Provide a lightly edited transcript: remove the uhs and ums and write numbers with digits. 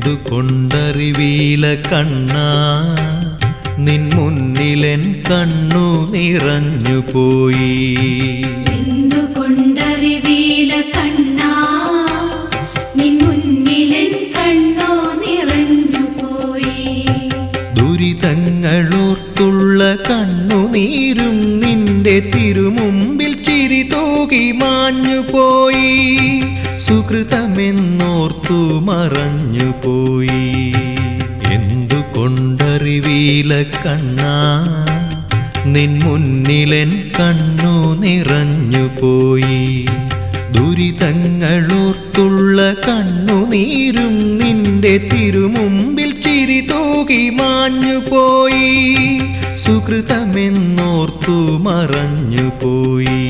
എന്തുകൊണ്ടറിവീല കണ്ണാ നിൻ മുന്നിലെൻ കണ്ണു നിറഞ്ഞുപോയി. എന്തുകൊണ്ടറിവീല കണ്ണാ നിൻ മുന്നിലെൻ കണ്ണു നിറഞ്ഞുപോയി. ദുരിതങ്ങളോർത്തുള്ള കണ്ണുനീരും നിന്റെ തിരുമുമ്പിൽ ചിരി തൂകി മാഞ്ഞുപോയി. സുകൃതമെന്നോർത്തു മറഞ്ഞുപോയി. എന്തുകൊണ്ടറിവീല കണ്ണാ നിൻ മുന്നിലെൻ കണ്ണു നിറഞ്ഞുപോയി. ദുരിതങ്ങളോർത്തുള്ള കണ്ണുനീരും നിന്റെ തിരുമുമ്പിൽ ചിരി തൂകി മാഞ്ഞുപോയി. സുകൃതമെന്നോർത്തു മറഞ്ഞുപോയി.